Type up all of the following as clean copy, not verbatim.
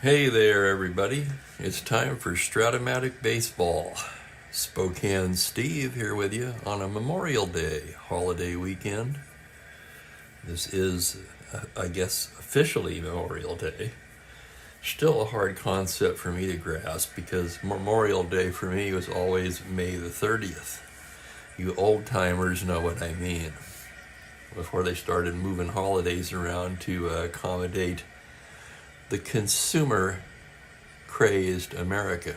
Hey there, everybody. It's time for Strat-O-Matic Baseball. Spokane Steve here with you on a Memorial Day holiday weekend. This is, I guess, officially Memorial Day. Still a hard concept for me to grasp because Memorial Day for me was always May the 30th. You old-timers know what I mean. Before they started moving holidays around to accommodate the consumer-crazed America.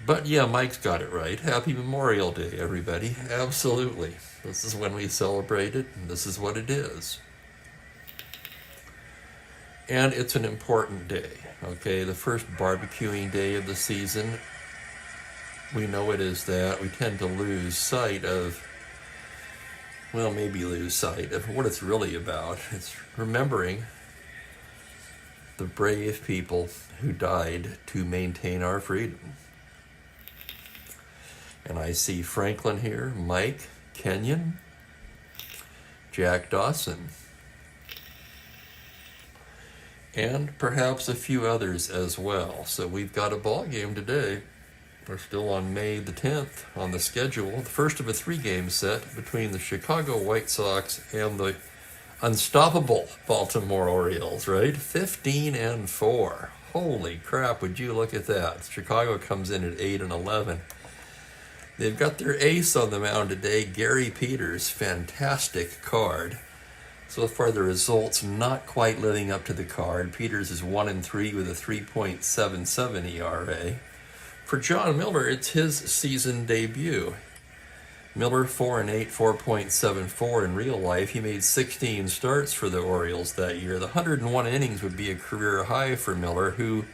But yeah, Mike's got it right. Happy Memorial Day, everybody. Absolutely. This is when we celebrate it, and this is what it is. And it's an important day, okay? The first barbecuing day of the season. We know it is that. We tend to lose sight of maybe lose sight of what it's really about. It's remembering the brave people who died to maintain our freedom. And I see Franklin here, Mike, Kenyon, Jack Dawson, and perhaps a few others as well. So we've got a ball game today. We're still on May the 10th on the schedule, the first of a three-game set between the Chicago White Sox and the unstoppable Baltimore Orioles, right? 15-4. Holy crap, would you look at that. Chicago comes in at 8-11. They've got their ace on the mound today, Gary Peters, fantastic card. So far the results not quite living up to the card. Peters is 1-3 with a 3.77 ERA. For John Miller, it's his season debut. Miller 4-8, 4.74 in real life. He made 16 starts for the Orioles that year. The 101 innings would be a career high for Miller, who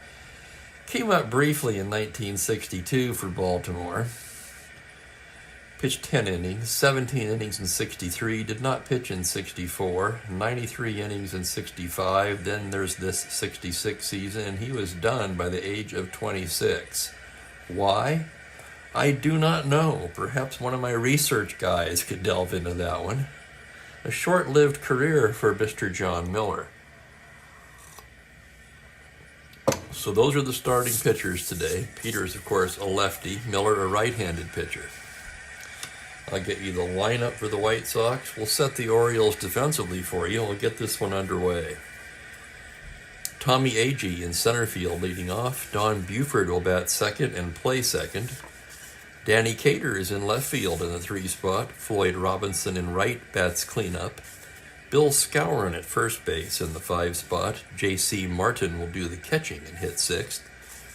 came up briefly in 1962 for Baltimore. Pitched 10 innings, 17 innings in 63, did not pitch in 64, 93 innings in 65. Then there's this 66 season, and he was done by the age of 26. Why? I do not know. Perhaps one of my research guys could delve into that one. A short-lived career for Mr. John Miller. So those are the starting pitchers today. Peters, of course, a lefty. Miller, a right-handed pitcher. I'll get you the lineup for the White Sox. We'll set the Orioles defensively for you. We'll get this one underway. Tommy Agee in center field leading off. Don Buford will bat second and play second. Danny Cater is in left field in the 3 spot. Floyd Robinson in right bats cleanup. Bill Skowron at first base in the 5 spot. J.C. Martin will do the catching and hit 6th.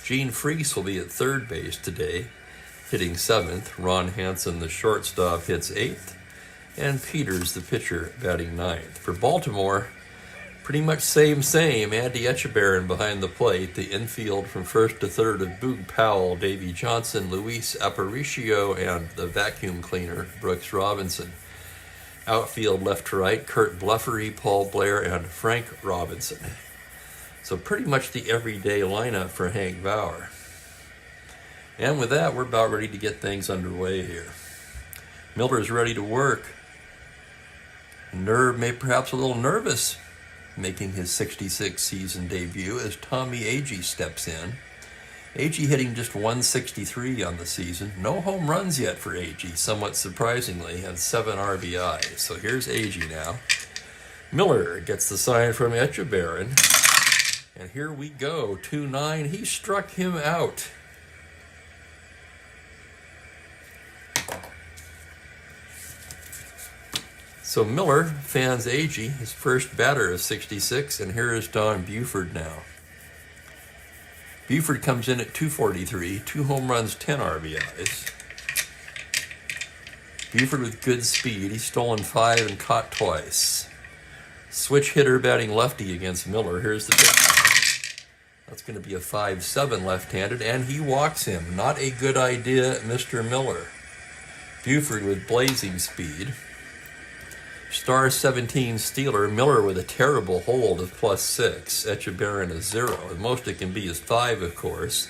Gene Freese will be at third base today, hitting 7th. Ron Hansen, the shortstop, hits 8th. And Peters, the pitcher, batting 9th. For Baltimore, pretty much same. Andy Etchebarren behind the plate. The infield from first to third of Boog Powell, Davey Johnson, Luis Aparicio, and the vacuum cleaner, Brooks Robinson. Outfield left to right, Kurt Bluffery, Paul Blair, and Frank Robinson. So pretty much the everyday lineup for Hank Bauer. And with that, we're about ready to get things underway here. Miller's ready to work. Perhaps a little nervous, making his 66 season debut as Tommy Agee steps in. Agee hitting just 163 on the season. No home runs yet for Agee, somewhat surprisingly, and 7 RBIs. So here's Agee now. Miller gets the sign from Etchebarren. And here we go, 2-9. He struck him out. So Miller fans Agee, his first batter of 66, and here is Don Buford now. Buford comes in at 243, 2 home runs, 10 RBIs. Buford with good speed. He's stolen 5 and caught twice. Switch hitter batting lefty against Miller. Here's the pitch. That's going to be a 5-7 left-handed, and he walks him. Not a good idea, Mr. Miller. Buford with blazing speed. Star 17 Steeler, Miller with a terrible hold of +6. Etchebarren a 0. The most it can be is 5, of course.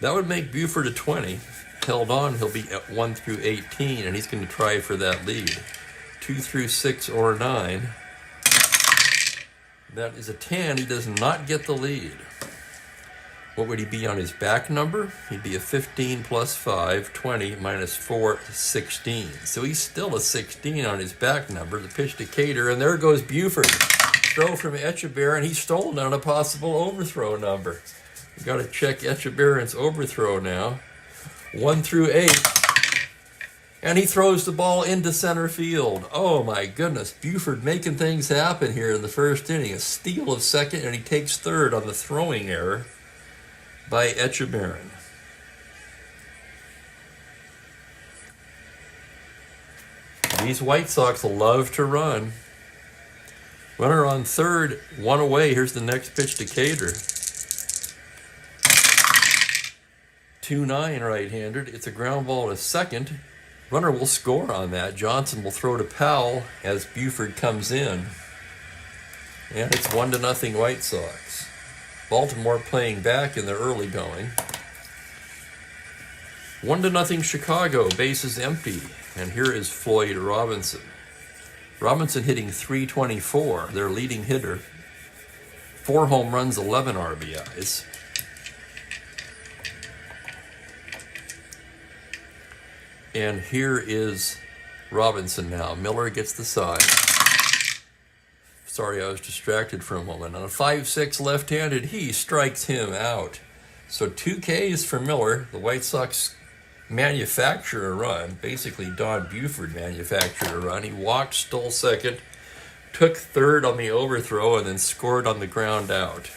That would make Buford a 20. Held on, he'll be at 1 through 18, and he's going to try for that lead. 2 through 6 or 9. That is a 10. He does not get the lead. What would he be on his back number? He'd be a 15 plus 5, 20 minus 4, 16. So he's still a 16 on his back number. The pitch to Cater, and there goes Buford. Throw from Echeverren. He's stolen on a possible overthrow number. We've got to check Echeverren's overthrow now. 1 through 8. And he throws the ball into center field. Oh my goodness, Buford making things happen here in the first inning. A steal of second, and he takes third on the throwing error by Echeverren. These White Sox love to run. Runner on third, 1 away. Here's the next pitch to Cater. 2-9 right-handed. It's a ground ball to second. Runner will score on that. Johnson will throw to Powell as Buford comes in. And it's 1-0 White Sox. Baltimore playing back in the early going. 1-0 Chicago, bases empty. And here is Floyd Robinson. Robinson hitting .324, their leading hitter. 4 home runs, 11 RBIs. And here is Robinson now. Miller gets the side. Sorry, I was distracted for a moment. On a 5-6 left-handed, he strikes him out. So 2 Ks for Miller. The White Sox manufacture a run. Basically, Don Buford manufactured a run. He walked, stole second, took third on the overthrow, and then scored on the ground out.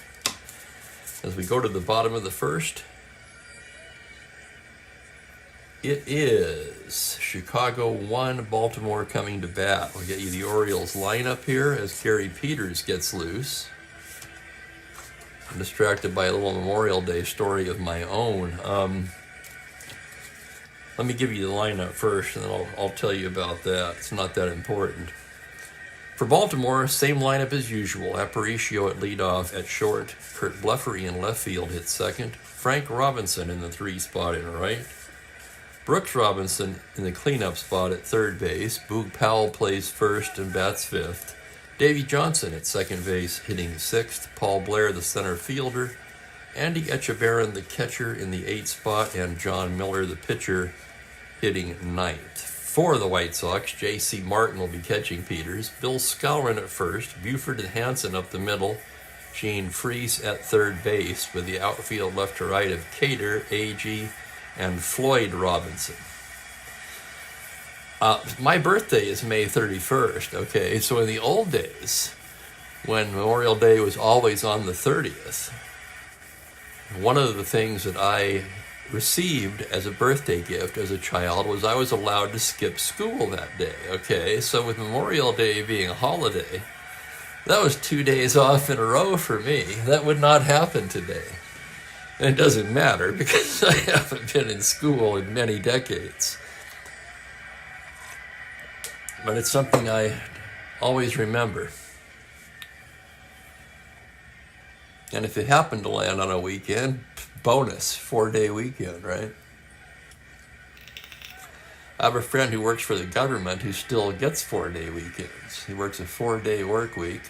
As we go to the bottom of the first, it is Chicago 1, Baltimore coming to bat. We'll get you the Orioles lineup here as Gary Peters gets loose. I'm distracted by a little Memorial Day story of my own. Let me give you the lineup first, and then I'll tell you about that. It's not that important. For Baltimore, same lineup as usual. Aparicio at leadoff at short. Kurt Blefary in left field hits second. Frank Robinson in the 3 spot in right. Brooks Robinson in the cleanup spot at third base. Boog Powell plays first and bats fifth. Davey Johnson at second base hitting sixth. Paul Blair, the center fielder. Andy Echeverren, the catcher, in the 8 spot. And John Miller, the pitcher, hitting ninth. For the White Sox, J.C. Martin will be catching Peters. Bill Skowron at first. Buford and Hansen up the middle. Gene Freese at third base with the outfield left to right of Cater, A.G., and Floyd Robinson. My birthday is May 31st, okay? So in the old days, when Memorial Day was always on the 30th, one of the things that I received as a birthday gift as a child was I was allowed to skip school that day, okay? So with Memorial Day being a holiday, that was 2 days off in a row for me. That would not happen today. And it doesn't matter because I haven't been in school in many decades. But it's something I always remember. And if it happened to land on a weekend, bonus, 4-day weekend, right? I have a friend who works for the government who still gets 4-day weekends. He works a 4-day work week.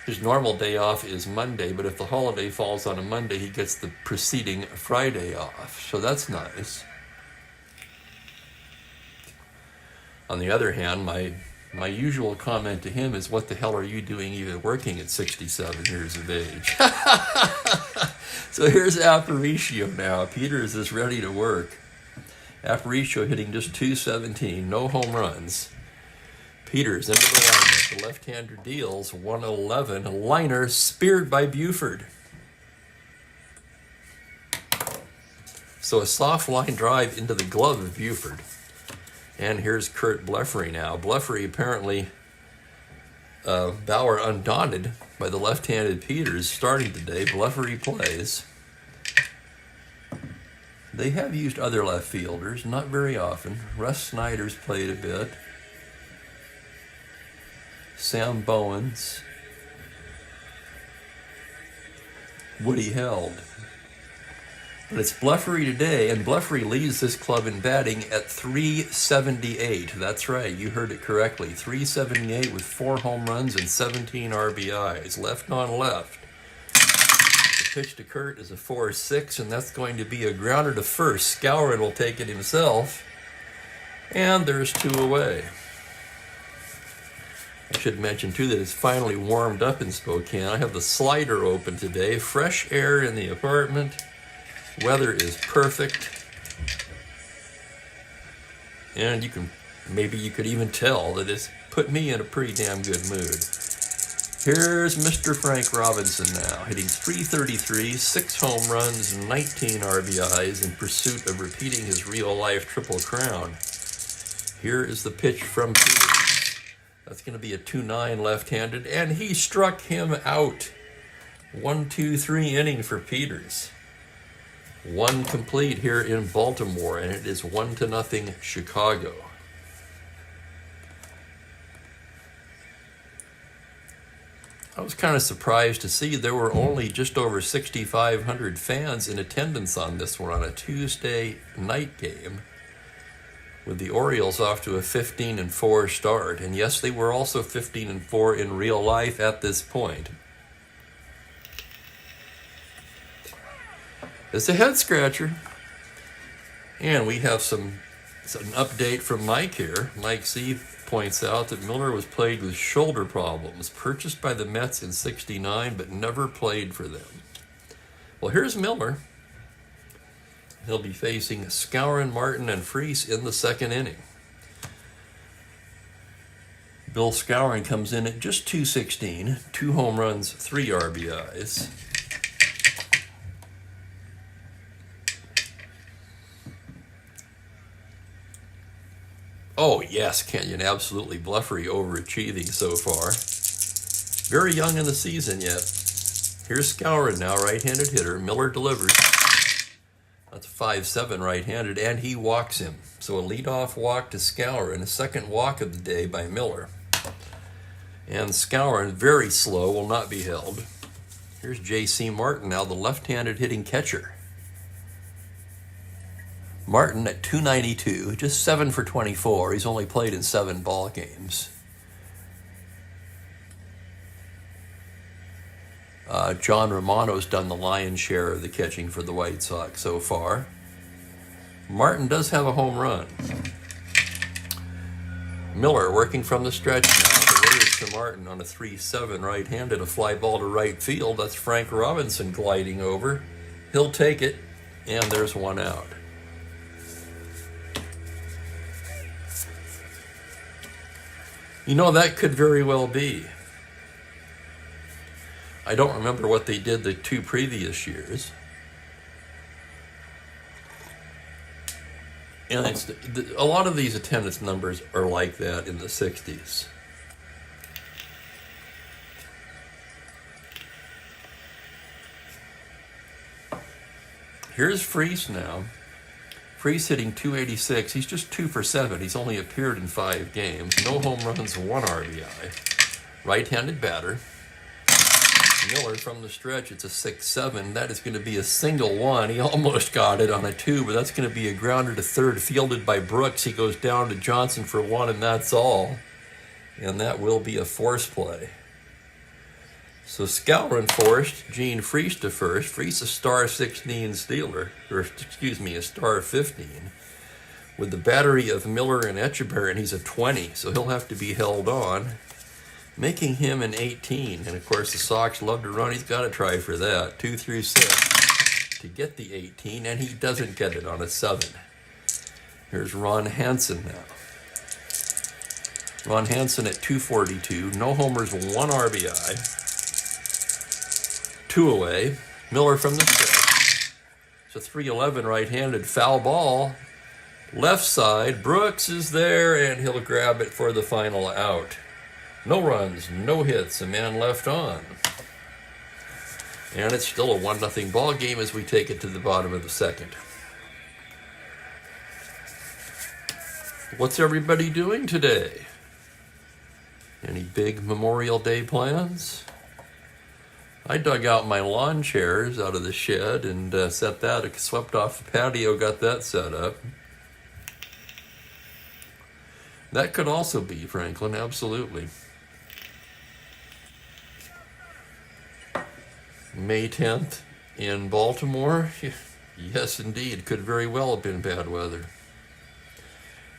His normal day off is Monday, but if the holiday falls on a Monday, he gets the preceding Friday off. So that's nice. On the other hand, my usual comment to him is, what the hell are you doing even working at 67 years of age? So here's Aparicio now. Peters is ready to work. Aparicio hitting just .217, no home runs. Peters into the lineup. The left-hander deals 111. A liner speared by Buford. So a soft line drive into the glove of Buford. And here's Kurt Blefary now. Blefary apparently, Bauer undaunted by the left-handed Peters starting today. Blefary plays. They have used other left fielders, not very often. Russ Snyder's played a bit. Sam Bowens. Woody Held. But it's Bleffery today, and Bleffery leads this club in batting at 378. That's right, you heard it correctly. 378 with 4 home runs and 17 RBIs, left on left. The pitch to Kurt is a 4-6, and that's going to be a grounder to first. Skowron will take it himself, and there's 2 away. I should mention, too, that it's finally warmed up in Spokane. I have the slider open today. Fresh air in the apartment. Weather is perfect. And maybe you could even tell that it's put me in a pretty damn good mood. Here's Mr. Frank Robinson now, hitting .333, 6 home runs, 19 RBIs in pursuit of repeating his real-life Triple Crown. Here is the pitch from Peters. That's going to be a 2-9 left-handed, and he struck him out. 1-2-3 inning for Peters. 1 complete here in Baltimore, and it is 1-0 Chicago. I was kind of surprised to see there were only just over 6,500 fans in attendance on this one on a Tuesday night game, with the Orioles off to a 15-4 start. And yes, they were also 15-4 in real life at this point. It's a head scratcher. And we have an update from Mike here. Mike C points out that Miller was plagued with shoulder problems, purchased by the Mets in '69, but never played for them. Well, here's Miller. He'll be facing Skowron, Martin, and Freese in the 2nd inning. Bill Skowron comes in at just .216, 2 home runs, 3 RBIs. Oh, yes, Kenyon, absolutely. Bleffery overachieving so far. Very young in the season yet. Here's Skowron now, right-handed hitter. Miller delivers. That's 5-7 right-handed, and he walks him. So a leadoff walk to Skowron, a second walk of the day by Miller. And Skowron, very slow, will not be held. Here's J.C. Martin now, the left-handed hitting catcher. Martin at .292, just 7 for 24. He's only played in 7 ball games. John Romano's done the lion's share of the catching for the White Sox so far. Martin does have a home run. Miller working from the stretch now. The Raiders to Martin on a 3-7 right-handed, a fly ball to right field. That's Frank Robinson gliding over. He'll take it, and there's 1 out. You know, that could very well be. I don't remember what they did the 2 previous years. And a lot of these attendance numbers are like that in the 60s. Here's Freese now. Freese hitting .286. He's just 2 for 7. He's only appeared in 5 games. No home runs, 1 RBI. Right-handed batter. Miller from the stretch, it's a 6-7. That is going to be a single 1. He almost got it on a 2, but that's going to be a grounder to third, fielded by Brooks. He goes down to Johnson for 1, and that's all. And that will be a force play. So Skowron forced, Gene Freese to first. Freese a star 16 stealer, a star 15. With the battery of Miller and Echeverry, he's a 20, so he'll have to be held on, making him an 18. And of course, the Sox love to run. He's got to try for that. 2 through 6 to get the 18, and he doesn't get it on a 7. Here's Ron Hansen now. Ron Hansen at .242, no homers, 1 RBI. 2 away. Miller from the stretch. It's a 3-11 right-handed foul ball. Left side. Brooks is there, and he'll grab it for the final out. No runs, no hits, a man left on. And it's still a 1-0 ball game as we take it to the bottom of the 2nd. What's everybody doing today? Any big Memorial Day plans? I dug out my lawn chairs out of the shed and set that, swept off the patio, got that set up. That could also be Franklin, absolutely. May 10th in Baltimore. Yes, indeed. Could very well have been bad weather.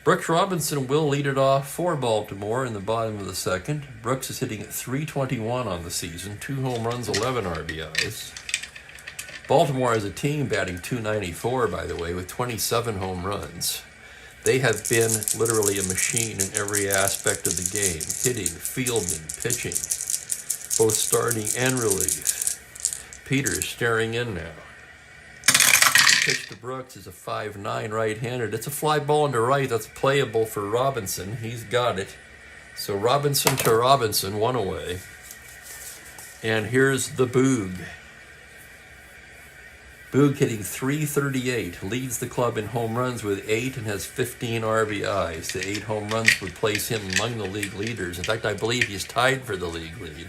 Brooks Robinson will lead it off for Baltimore in the bottom of the second. Brooks is hitting at .321 on the season, 2 home runs, 11 RBIs. Baltimore as a team batting .294, by the way, with 27 home runs. They have been literally a machine in every aspect of the game, hitting, fielding, pitching, both starting and relief. Peters staring in now. The pitch to Brooks is a 5'9" right-handed. It's a fly ball into right that's playable for Robinson. He's got it. So Robinson to Robinson, 1 away. And here's the Boog. Boog hitting .338, leads the club in home runs with 8 and has 15 RBIs. The 8 home runs would place him among the league leaders. In fact, I believe he's tied for the league lead.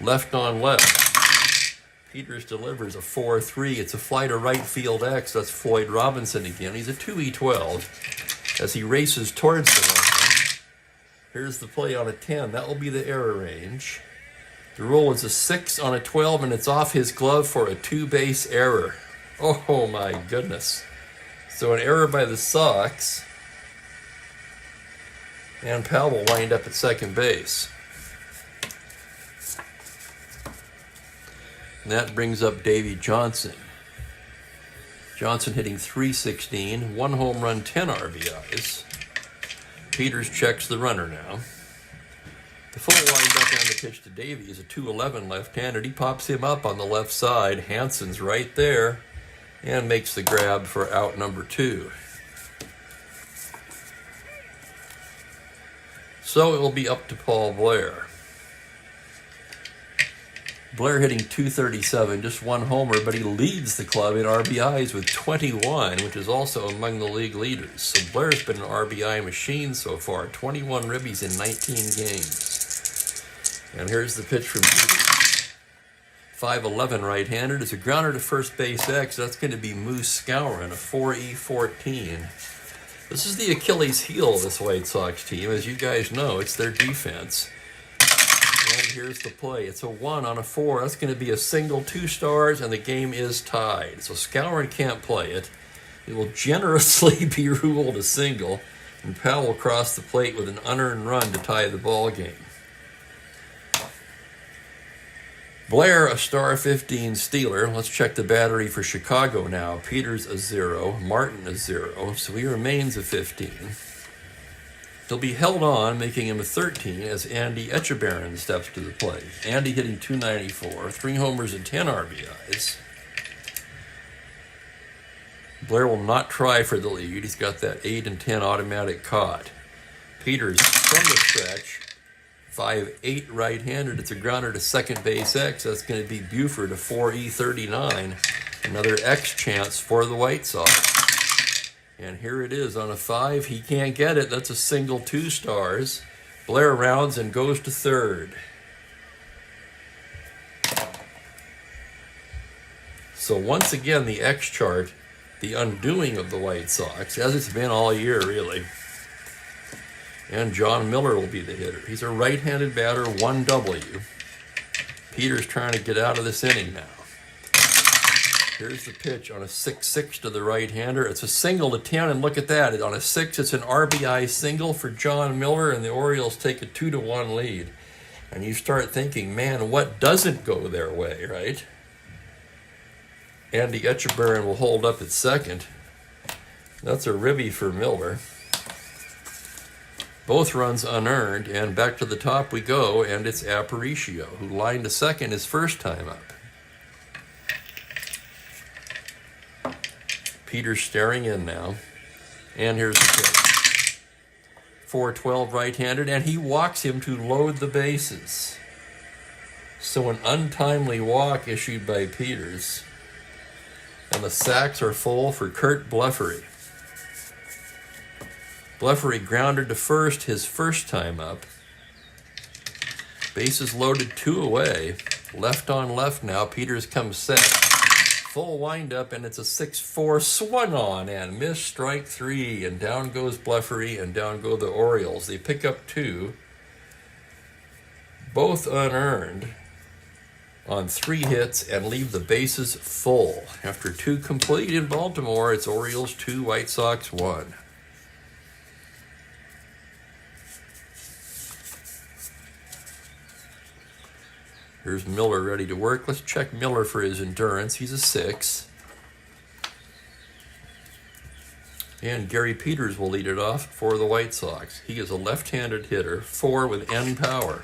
Left on left. Peters delivers a 4-3. It's a fly to right field X. That's Floyd Robinson again. He's a 2E12 as he races towards the line. Here's the play on a 10. That will be the error range. The roll is a 6 on a 12, and it's off his glove for a 2-base error. Oh my goodness. So an error by the Sox. And Powell will wind up at second base. And that brings up Davey Johnson. Johnson hitting .316, 1 home run, 10 RBIs. Peters checks the runner now. The full windup on the pitch to Davey is a .211 left-handed. He pops him up on the left side. Hansen's right there and makes the grab for out number 2. So it will be up to Paul Blair. Blair hitting .237, just 1 homer, but he leads the club in RBIs with 21, which is also among the league leaders. So Blair's been an RBI machine so far, 21 ribbies in 19 games. And here's the pitch from Peters. 5'11" right-handed. It's a grounder to first base X. That's going to be Moose Skowron, a 4E14. This is the Achilles heel of this White Sox team. As you guys know, it's their defense. And here's the play. It's a 1 on a 4. That's going to be a single, 2 stars, and the game is tied. So Skowron can't play it. It will generously be ruled a single, and Powell will cross the plate with an unearned run to tie the ball game. Blair, a star 15 Steeler. Let's check the battery for Chicago now. Peters a 0, Martin a 0, so he remains a 15. He'll be held on, making him a 13 as Andy Etchebarren steps to the plate. Andy hitting .294, 3 homers and 10 RBIs. Blair will not try for the lead. He's got that 8 and 10 automatic caught. Peters from the stretch, 5'8" right-handed. It's a grounder to second base X. That's going to be Buford, a 4E39. Another X chance for the White Sox. And here it is on a 5. He can't get it. That's a single, 2 stars. Blair rounds and goes to third. So once again, the X chart, the undoing of the White Sox, as it's been all year, really. And John Miller will be the hitter. He's a right-handed batter, 1W. Peters trying to get out of this inning now. Here's the pitch on a 6-6 to the right-hander. It's a single to 10, and look at that. On a 6, it's an RBI single for John Miller, and the Orioles take a 2-1 lead. And you start thinking, man, what doesn't go their way, right? Andy Etchebarren will hold up at second. That's a ribby for Miller. Both runs unearned, and back to the top we go, and it's Aparicio, who lined to second his first time up. Peters staring in now, and here's the pitch. 4-12 right-handed, and he walks him to load the bases. So an untimely walk issued by Peters, and the sacks are full for Kurt Blefary. Blefary grounded to first his first time up. Bases loaded, 2 away. Left on left now. Peters comes set. Full windup, and it's a 6-4 swung on and missed strike 3. And down goes Bleffery, and down go the Orioles. They pick up 2, both unearned, on 3 hits and leave the bases full. After 2 complete in Baltimore, it's Orioles 2, White Sox 1. Here's Miller ready to work. Let's check Miller for his endurance. He's a 6. And Gary Peters will lead it off for the White Sox. He is a left-handed hitter, 4 with end power.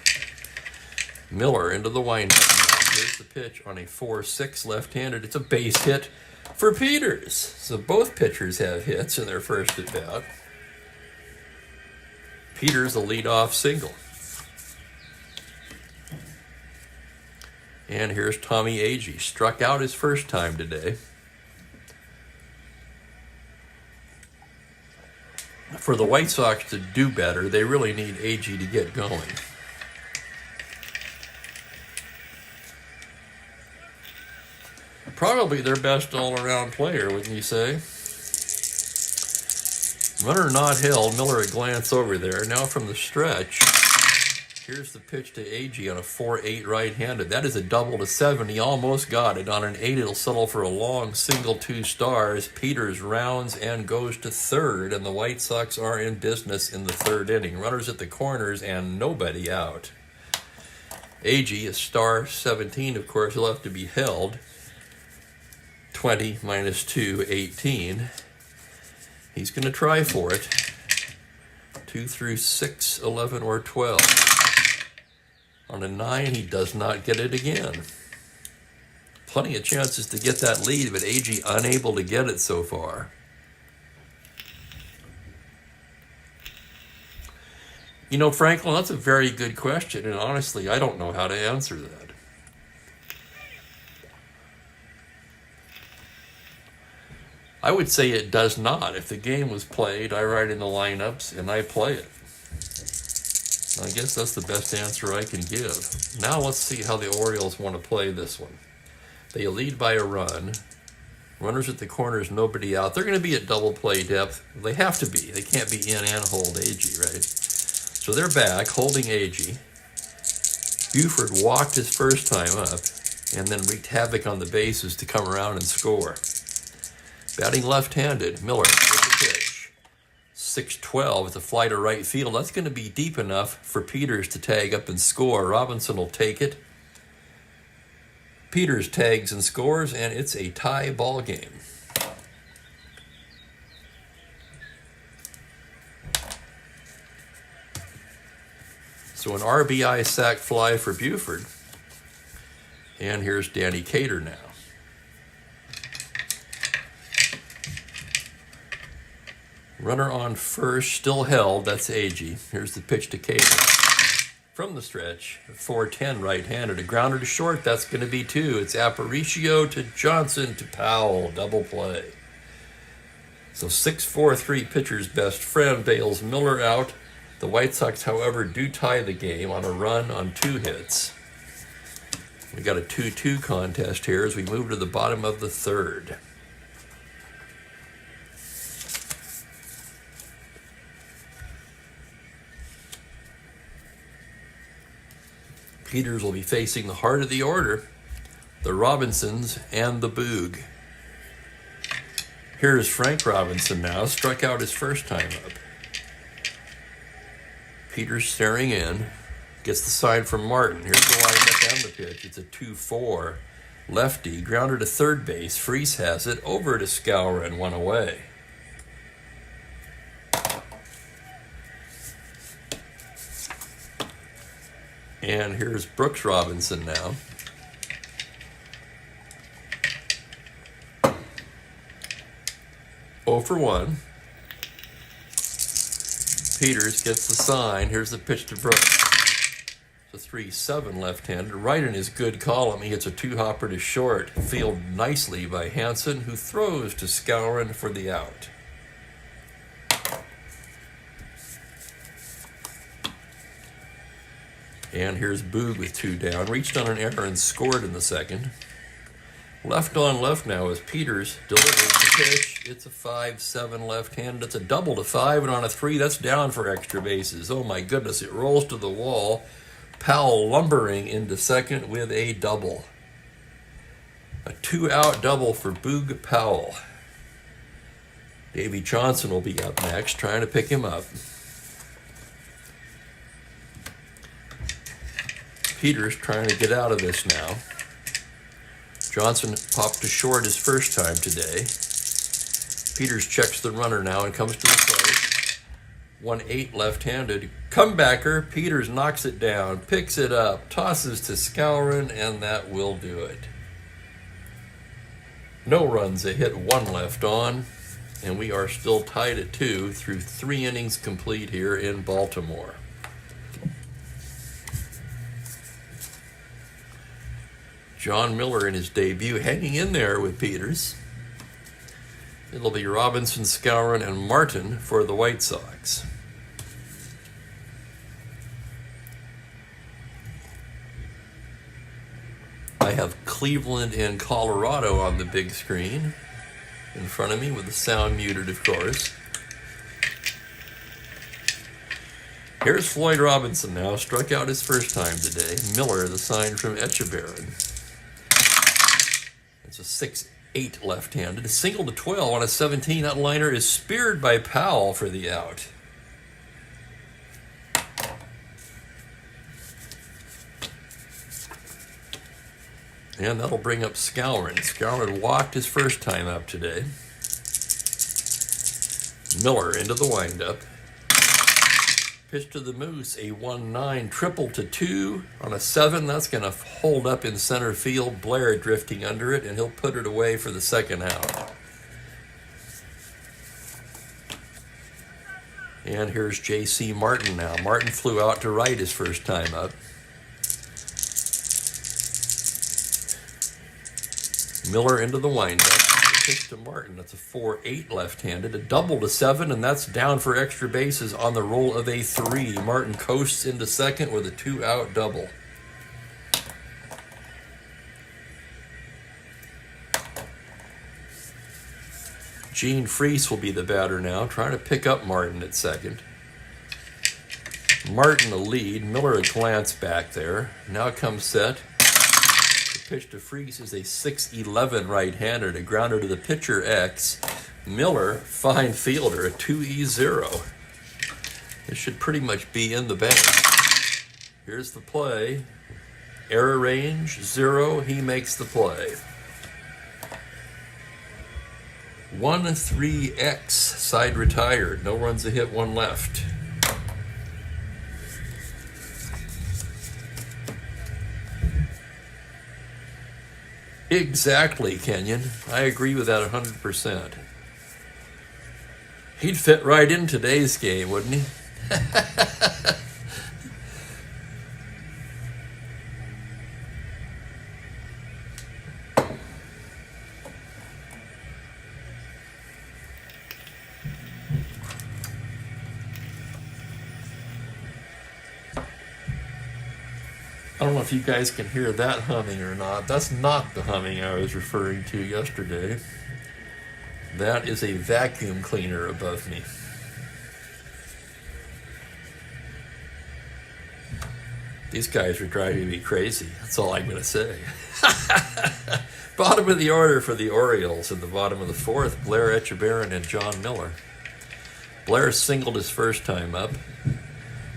Miller into the windup now. Here's the pitch on a 4-6 left-handed. It's a base hit for Peters. So both pitchers have hits in their first at bat. Peters a leadoff single. And here's Tommy Agee. Struck out his first time today. For the White Sox to do better, they really need Agee to get going. Probably their best all-around player, wouldn't you say? Runner not held. Miller a glance over there. Now from the stretch. Here's the pitch to Agee on a 4-8 right-handed. That is a double to 7. He almost got it. On an 8, it'll settle for a long single 2 stars. Peters rounds and goes to third, and the White Sox are in business in the 3rd inning. Runners at the corners and nobody out. Agee, a star 17, of course, he'll have to be held. 20 minus 2, 18. He's going to try for it. 2 through 6, 11, or 12. On a 9, he does not get it again. Plenty of chances to get that lead, but Agee unable to get it so far. You know, Franklin, that's a very good question, and honestly, I don't know how to answer that. I would say it does not. If the game was played, I write in the lineups and I play it. I guess that's the best answer I can give. Now let's see how the Orioles want to play this one. They lead by a run. Runners at the corners, nobody out. They're going to be at double play depth. They have to be. They can't be in and hold Agee, right? So they're back, holding Agee. Buford walked his first time up and then wreaked havoc on the bases to come around and score. Batting left-handed, Miller with the pitch. 6-12 with a fly to right field. That's going to be deep enough for Peters to tag up and score. Robinson will take it. Peters tags and scores, and it's a tie ball game. So an RBI sac fly for Buford. And here's Danny Cater now. Runner on first, still held. That's Agee. Here's the pitch to Cater. From the stretch, 4-10 right-handed. A grounder to short, that's going to be 2. It's Aparicio to Johnson to Powell. Double play. So 6-4-3 pitcher's best friend bails Miller out. The White Sox, however, do tie the game on a run on 2 hits. We got a 2-2 contest here as we move to the bottom of the 3rd. Peters will be facing the heart of the order, the Robinsons and the Boog. Here is Frank Robinson now, struck out his first time up. Peters staring in, gets the sign from Martin. Here's the windup and the pitch. It's a 2-4 lefty, grounded to third base. Freese has it, over to Scour and 1 away. And here's Brooks Robinson now. Oh for 1. Peters gets the sign. Here's the pitch to Brooks. It's a 3-7 left-handed. Right in his good column, he hits a 2-hopper to short. Fielded nicely by Hansen, who throws to Scourin for the out. And here's Boog with 2 down. Reached on an error and scored in the second. Left on left now as Peters delivers the pitch. It's a 5-7 left-handed. It's a double to 5, and on a 3, that's down for extra bases. Oh my goodness, it rolls to the wall. Powell lumbering into second with a double. A 2-out double for Boog Powell. Davey Johnson will be up next, trying to pick him up. Peters trying to get out of this now. Johnson popped to short his first time today. Peters checks the runner now and comes to the plate. 1-8 left-handed. Comebacker. Peters knocks it down, picks it up, tosses to Skowron, and that will do it. No runs, a hit, 1 left on, and we are still tied at 2 through 3 innings complete here in Baltimore. John Miller in his debut, hanging in there with Peters. It'll be Robinson, Skowron, and Martin for the White Sox. I have Cleveland and Colorado on the big screen in front of me with the sound muted, of course. Here's Floyd Robinson now, struck out his first time today. Miller, the sign from Echeverrin. It's a 6-8 left-handed. A single to 12 on a 17. That liner is speared by Powell for the out. And that'll bring up Skowron. Skowron walked his first time up today. Miller into the windup. Pitch to the Moose, a 1-9 triple to 2 on a 7. That's going to hold up in center field. Blair drifting under it, and he'll put it away for the second out. And here's J.C. Martin now. Martin flew out to right his first time up. Miller into the windup. Pitch to Martin. That's a 4-8 left-handed. A double to 7, and that's down for extra bases on the roll of a 3. Martin coasts into second with a 2-out double. Gene Freese will be the batter now, trying to pick up Martin at second. Martin a lead. Miller a glance back there. Now comes set. Pitch to Freese is a 6-11 right-hander, a grounder to the pitcher X. Miller, fine fielder, a 2-0. This should pretty much be in the bank. Here's the play. Error range, 0. He makes the play. 1-3X, side retired. No runs, a hit, 1 left. Exactly, Kenyon. I agree with that 100%. He'd fit right in today's game, wouldn't he? I don't know if you guys can hear that humming or not. That's not the humming I was referring to yesterday. That is a vacuum cleaner above me. These guys are driving me crazy. That's all I'm going to say. Bottom of the order for the Orioles in the bottom of the 4th, Blair Echeverrin and John Miller. Blair singled his first time up.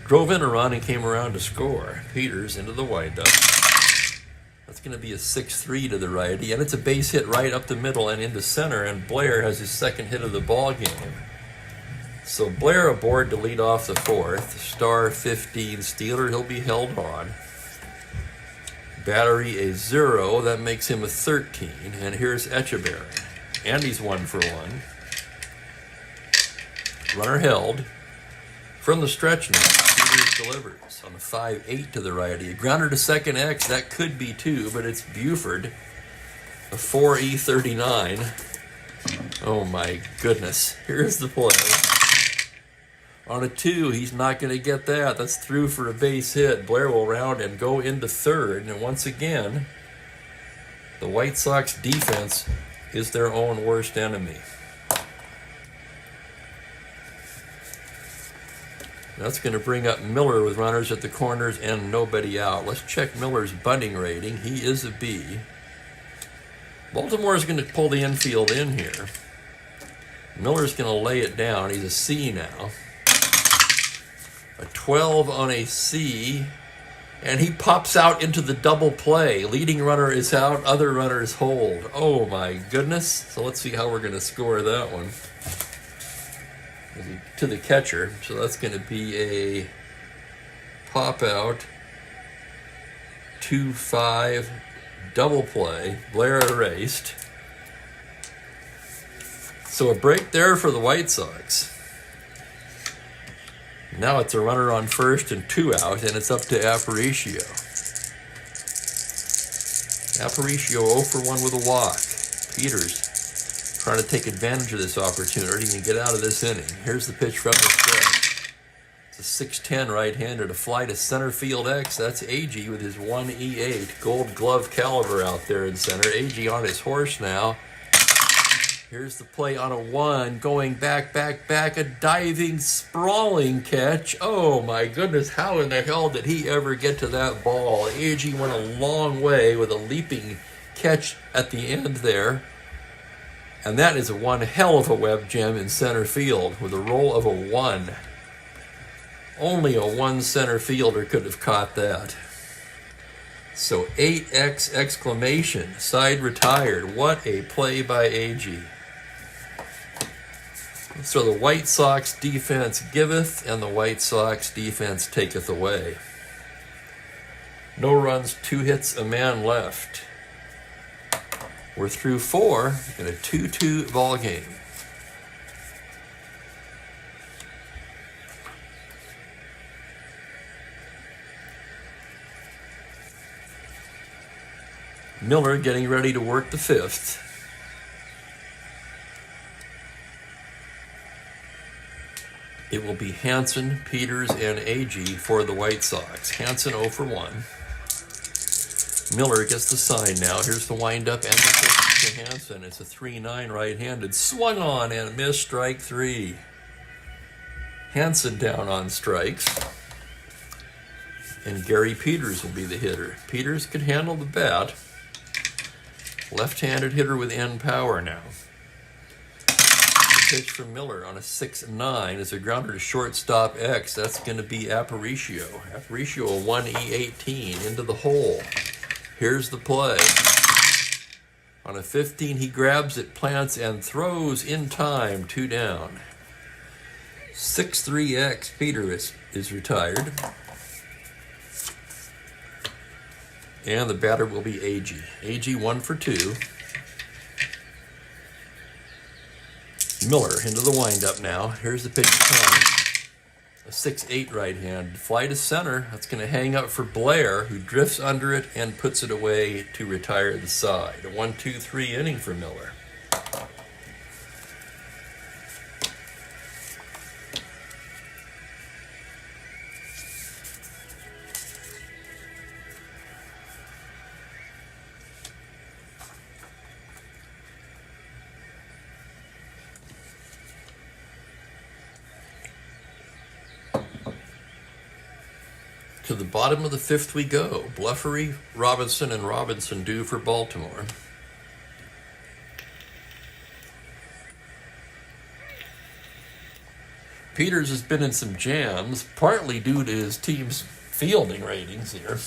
Drove in a run and came around to score. Peters into the windup. That's going to be a 6-3 to the righty, and it's a base hit right up the middle and into center, and Blair has his second hit of the ball game. So Blair aboard to lead off the 4th. Star 15 Steeler, he'll be held on. Battery a 0, that makes him a 13, and here's Echeverrin. And he's 1 for 1. Runner held. From the stretch now, Peters delivers on a 5-8 to the righty. A grounder to second X, that could be 2, but it's Buford. A 4E39. Oh my goodness. Here's the play. On a 2, he's not going to get that. That's through for a base hit. Blair will round and go into third. And once again, the White Sox defense is their own worst enemy. That's going to bring up Miller with runners at the corners and nobody out. Let's check Miller's bunting rating. He is a B. Baltimore is going to pull the infield in here. Miller's going to lay it down. He's a C now. A 12 on a C. And he pops out into the double play. Leading runner is out, other runners hold. Oh my goodness. So let's see how we're going to score that one. To the catcher. So that's going to be a pop out 2-5 double play. Blair erased. So a break there for the White Sox. Now it's a runner on first and 2 out, and it's up to Aparicio. Aparicio 0 for 1 with a walk. Peters trying to take advantage of this opportunity and get out of this inning. Here's the pitch from the stretch. It's a 6'10 right-hander to fly to center field X. That's Agee with his 1E8. Gold glove caliber out there in center. Agee on his horse now. Here's the play on a 1, going back, a diving, sprawling catch. Oh my goodness, how in the hell did he ever get to that ball? Agee went a long way with a leaping catch at the end there. And that is one hell of a web gem in center field with a roll of a 1. Only a 1 center fielder could have caught that. So 8X exclamation, side retired. What a play by Agee. So the White Sox defense giveth, and the White Sox defense taketh away. No runs, 2 hits, a man left. We're through 4 in a 2-2 ball game. Miller getting ready to work the 5th. It will be Hansen, Peters, and Agee for the White Sox. Hansen 0 for 1. Miller gets the sign now. Here's the windup and the pitch to Hansen. It's a 3-9 right-handed. Swung on and missed, strike 3. Hansen down on strikes. And Gary Peters will be the hitter. Peters could handle the bat. Left-handed hitter with end power now. The pitch from Miller on a 6-9 is a grounder to shortstop X. That's going to be Aparicio. Aparicio a 1E18 into the hole. Here's the play. On a 15, he grabs it, plants, and throws in time. 2 down. 6-3X. Peters is retired. And the batter will be Agee. Agee 1 for 2. Miller into the windup now. Here's the pitch to Tom. A 6-8 right hand. Fly to center. That's going to hang up for Blair, who drifts under it and puts it away to retire the side. A 1-2-3 inning for Miller. To the bottom of the 5th we go. Bluffery, Robinson, and Robinson due for Baltimore. Peters has been in some jams, partly due to his team's fielding ratings here.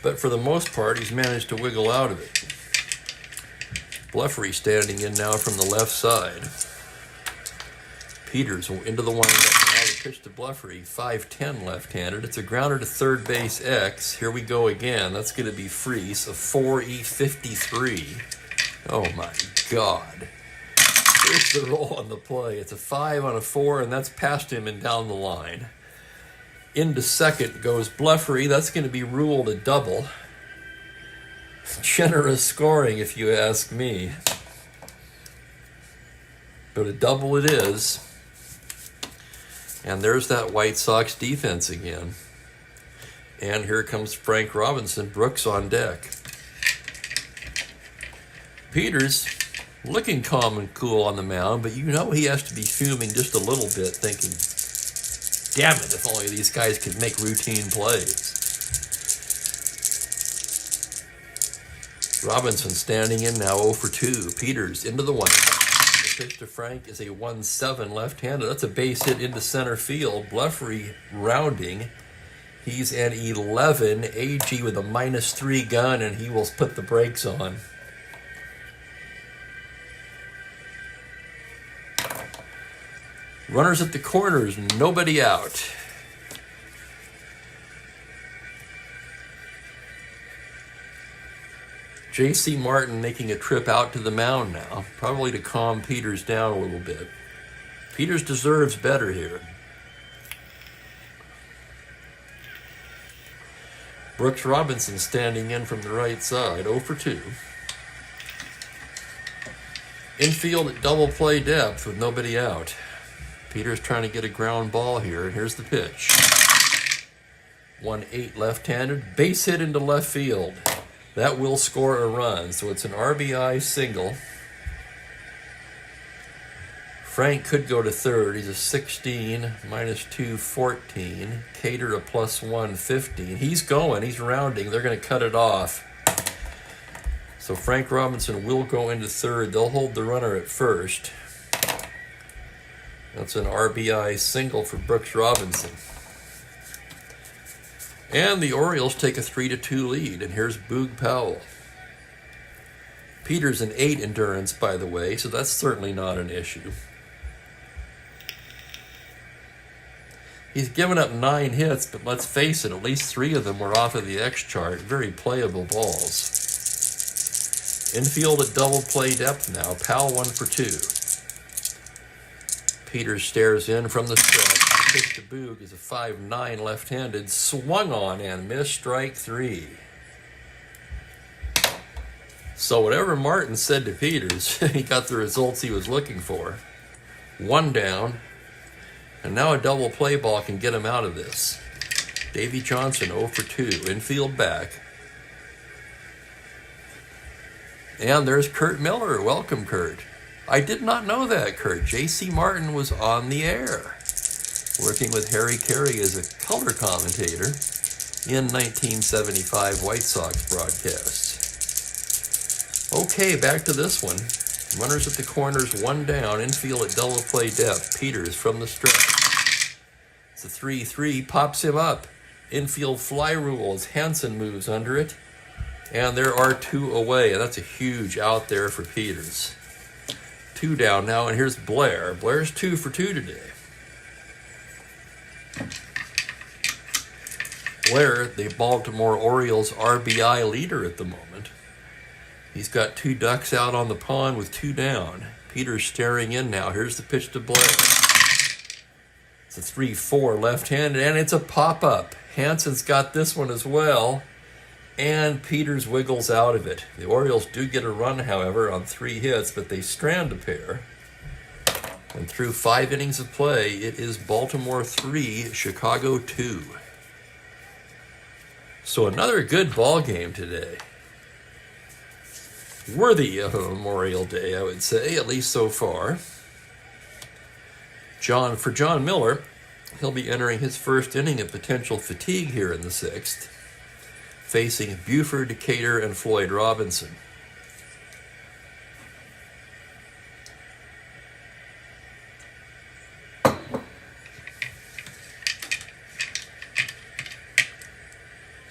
But for the most part, he's managed to wiggle out of it. Bluffery standing in now from the left side. Peters into the windup. Pitch to Bluffery, 5'10 left-handed. It's a grounder to third base X. Here we go again. That's going to be Freese, a 4E53. Oh my God. Here's the roll on the play. It's a 5 on a 4, and that's past him and down the line. Into second goes Bluffery. That's going to be ruled a double. Generous scoring, if you ask me. But a double it is. And there's that White Sox defense again. And here comes Frank Robinson, Brooks on deck. Peters looking calm and cool on the mound, but you know he has to be fuming just a little bit, thinking, damn it, if only these guys could make routine plays. Robinson standing in now 0 for 2. Peters into the windup. The pitch to Frank is a 1-7 left-handed. That's a base hit into center field. Bleffery rounding. He's an 11. AG with a -3 gun, and he will put the brakes on. Runners at the corners, nobody out. J.C. Martin making a trip out to the mound now, probably to calm Peters down a little bit. Peters deserves better here. Brooks Robinson standing in from the right side, 0 for 2. Infield at double play depth with nobody out. Peters trying to get a ground ball here, and here's the pitch. 1-8 left-handed, base hit into left field. That will score a run, so it's an RBI single. Frank could go to third. He's a 16, -2, 14. Cater a +1, 15. He's going, he's rounding. They're going to cut it off. So Frank Robinson will go into third. They'll hold the runner at first. That's an RBI single for Brooks Robinson. And the Orioles take a 3-2 lead, and here's Boog Powell. Peters an 8 endurance, by the way, so that's certainly not an issue. He's given up 9 hits, but let's face it, at least 3 of them were off of the X chart. Very playable balls. Infield at double play depth now. Powell 1 for 2. Peters stares in from the stretch. The pitch to Boog is a 5-9 left-handed. Swung on and missed, strike 3. So whatever Martin said to Peters, he got the results he was looking for. 1 down. And now a double play ball can get him out of this. Davey Johnson 0 for 2. Infield back. And there's Kurt Miller. Welcome, Kurt. I did not know that, Kurt. J.C. Martin was on the air, working with Harry Carey as a color commentator in 1975 White Sox broadcasts. Okay, back to this one. Runners at the corners, 1 down. Infield at double play depth. Peters from the stretch. It's a 3-3. Pops him up. Infield fly rule as Hansen moves under it. And there are 2 away. And that's a huge out there for Peters. 2 down now, and here's Blair. Blair's 2 for 2 today. Blair, the Baltimore Orioles RBI leader at the moment. He's got 2 ducks out on the pond with 2 down. Peters staring in now. Here's the pitch to Blair. It's a 3-4 left-handed, and it's a pop-up. Hansen's got this one as well, and Peters wiggles out of it. The Orioles do get a run, however, on 3 hits, but they strand a pair. And through 5 innings of play, it is Baltimore 3, Chicago 2. So another good ball game today. Worthy of a Memorial Day, I would say, at least so far. For John Miller, he'll be entering his first inning of potential fatigue here in the 6th, facing Buford, Decatur, and Floyd Robinson.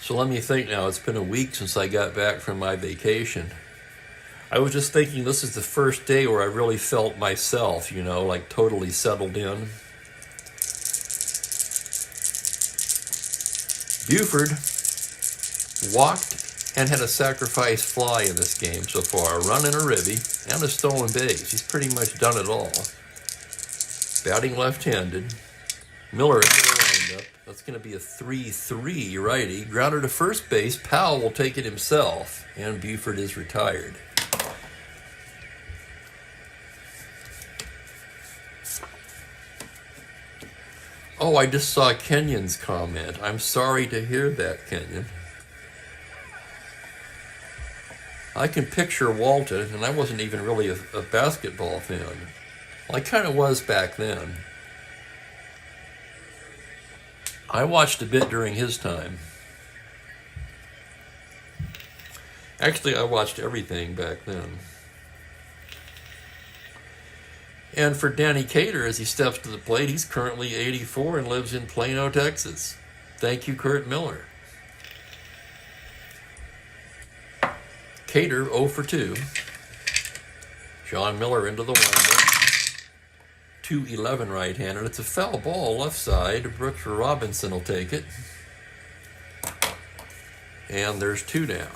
So let me think now. It's been a week since I got back from my vacation. I was just thinking this is the first day where I really felt myself, like totally settled in. Buford walked and had a sacrifice fly in this game so far. A run and a ribby and a stolen base. He's pretty much done it all. Batting left-handed. Miller into the windup. That's going to be a 3-3 righty. Grounder to first base. Powell will take it himself. And Buford is retired. Oh, I just saw Kenyon's comment. I'm sorry to hear that, Kenyon. I can picture Walton, and I wasn't even really a basketball fan. Well, I kind of was back then. I watched a bit during his time. Actually, I watched everything back then. And for Danny Cater, as he steps to the plate, he's currently 84 and lives in Plano, Texas. Thank you, Kurt Miller. Cater 0 for 2. John Miller into the windup. 2-11 right-handed. It's a foul ball left side. Brooks Robinson will take it. And there's 2 down.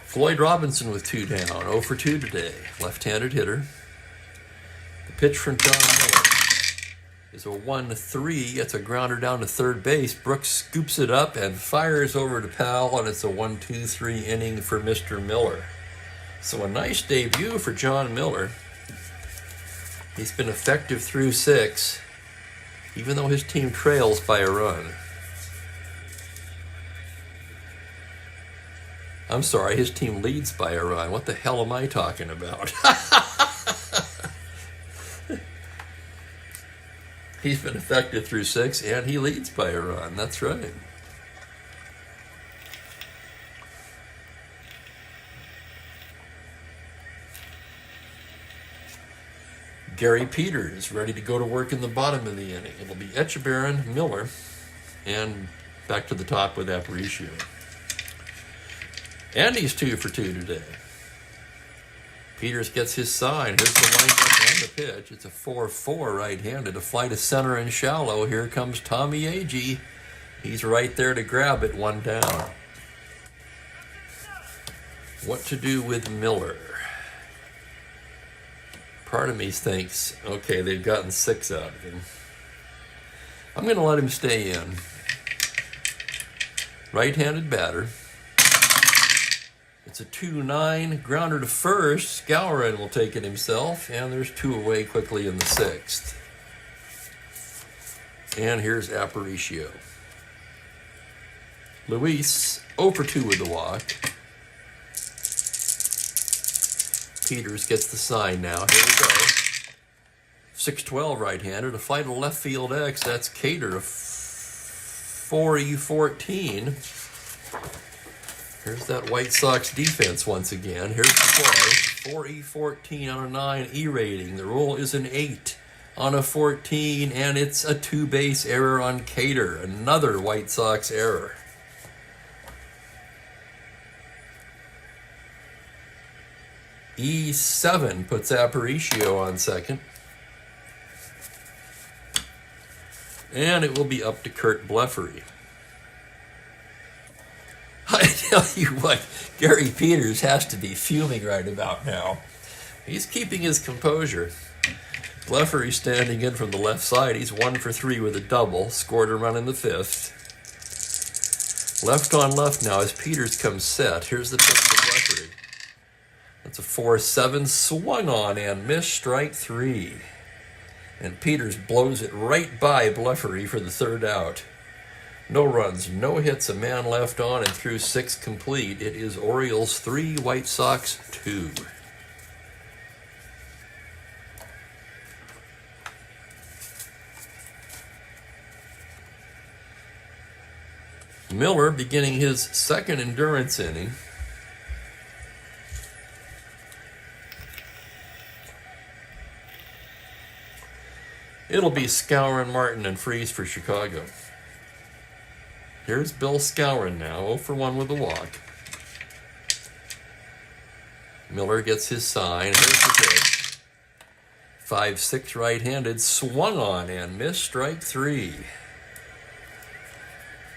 Floyd Robinson with 2 down, 0 for 2 today. Left-handed hitter. The pitch from John Miller is a 1-3. It's a grounder down to third base. Brooks scoops it up and fires over to Powell, and it's a 1-2-3 inning for Mr. Miller. So a nice debut for John Miller. He's been effective through 6, even though his team trails by a run. I'm sorry, his team leads by a run. What the hell am I talking about? He's been effective through 6, and he leads by a run. That's right. Gary Peters ready to go to work in the bottom of the inning. It'll be Echebarren, Miller, and back to the top with Aparicio. And he's 2 for 2 today. Peters gets his sign. Here's the windup and the pitch. It's a 4-4 right-handed. A fly to center and shallow. Here comes Tommy Agee. He's right there to grab it, 1 down. What to do with Miller? Part of me thinks, okay, they've gotten 6 out of him. I'm going to let him stay in. Right-handed batter. It's a 2-9, grounder to first. Skowron will take it himself, and there's 2 away quickly in the 6th. And here's Aparicio. Luis, 0 for 2 with the walk. Peters gets the sign now. Here we go. 6-12 right-handed. A fly to left field X. That's Cater, 4-14. Here's that White Sox defense once again. Here's the play. 4-14 on a 9 E rating. The rule is an 8 on a 14, and it's a 2-base error on Cater. Another White Sox error. E7 puts Aparicio on second. And it will be up to Kurt Blefary. I tell you what, Gary Peters has to be fuming right about now. He's keeping his composure. Blefary standing in from the left side. He's 1 for 3 with a double. Scored a run in the 5th. Left on left now as Peters comes set. Here's the pitch to Blefary. That's a 4-7, swung on and missed, strike 3. And Peters blows it right by Blefary for the 3rd out. No runs, no hits, a man left on, and through 6 complete. It is Orioles 3, White Sox 2. Miller beginning his 2nd endurance inning. It'll be Skowron, Martin, and Freese for Chicago. Here's Bill Skowron now, 0 for 1 with a walk. Miller gets his sign. Here's the pitch. 5-6 right-handed, swung on and missed, strike 3.